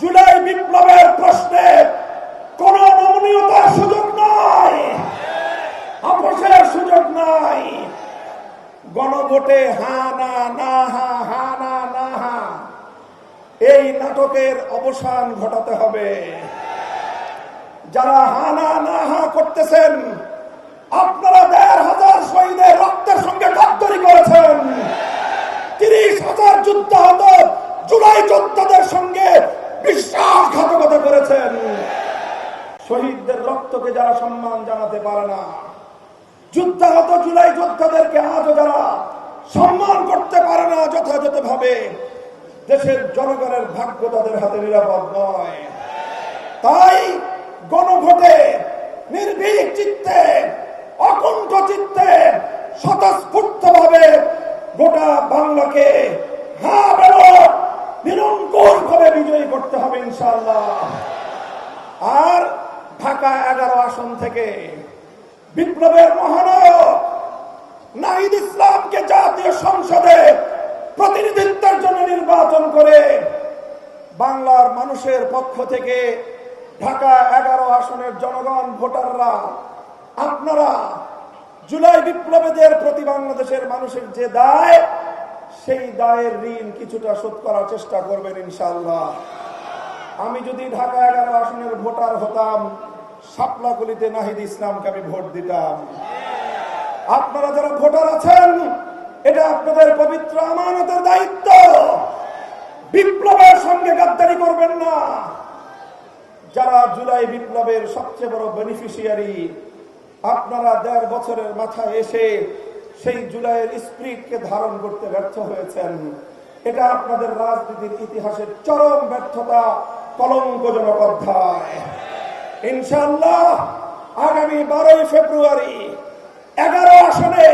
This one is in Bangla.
জুলাই বিপ্লবের প্রশ্নে কোন নমনীয়তার সুযোগ নাই, আপোষের সুযোগ নাই। গণভোটে হা না না হা, হা না না হা, এই নাটকের অবসান ঘটাতে হবে। যারা হা না না হা করতেছেন, আপনারা ১৫০০ শহীদের রক্তের সঙ্গে গাদ্দারি করেছেন। ৩০,০০০ যুদ্ধাহত জুলাই যোদ্ধাদের সঙ্গে বিশ্বাসঘাতকতা করেছেন। শহীদদের রক্তকে যারা সম্মান জানাতে পারে না, যুদ্ধাহত জুলাই যোদ্ধাদেরকে আজও যারা সম্মান করতে পারে না যথাযথভাবে, দেশের জনগণের ভাগ্য তাদের হাতে নিরাপদ নয়। তাই গণভোটে নির্ভীক চিত্তে, অকুণ্ঠ চিত্তে, স্বতঃস্ফূর্তভাবে গোটা বাংলাকে হ্যাঁ বেরো নিরঙ্কুশ ভাবে বিজয়ী করতে হবে ইনশাআল্লাহ। আর ঢাকা 11 আসন থেকে বিপ্লবের মহানায়ক নাহিদ ইসলামকে জাতীয় সংসদে প্রতিনিধিত্বের জন্য নির্বাচন করে বাংলার মানুষের পক্ষ থেকে ঢাকা 11 আসনের জনগণ, ভোটাররা, আপনারা জুলাই বিপ্লবীদের প্রতি বাংলাদেশের মানুষের যে দায়, সেই দায়ের ঋণ কিছুটা শোধ করার চেষ্টা করবেন ইনশাআল্লাহ। আমি যদি ঢাকা 11 আসনের ভোটার হতাম, শাপলাকলিতে নাহিদ ইসলামকে আমি ভোট দিতাম। আপনারা যারা ভোটার আছেন, এটা আপনাদের পবিত্র আমানতের দায়িত্ব। বিপ্লবের সঙ্গে গাদ্দারি করবেন না। যারা জুলাই বিপ্লবের সবচেয়ে বড় বেনিফিশিয়ারি, আপনারা ১.৫ বছরের মাথায় এসে সেই জুলাইয়ের স্পিরিটকে ধারণ করতে ব্যর্থ হয়েছেন। এটা আপনাদের রাজনীতির ইতিহাসের চরম ব্যর্থতা, কলঙ্কজনক অধ্যায়। ইনশাআল্লাহ আগামী 12ই ফেব্রুয়ারি 11 আসনে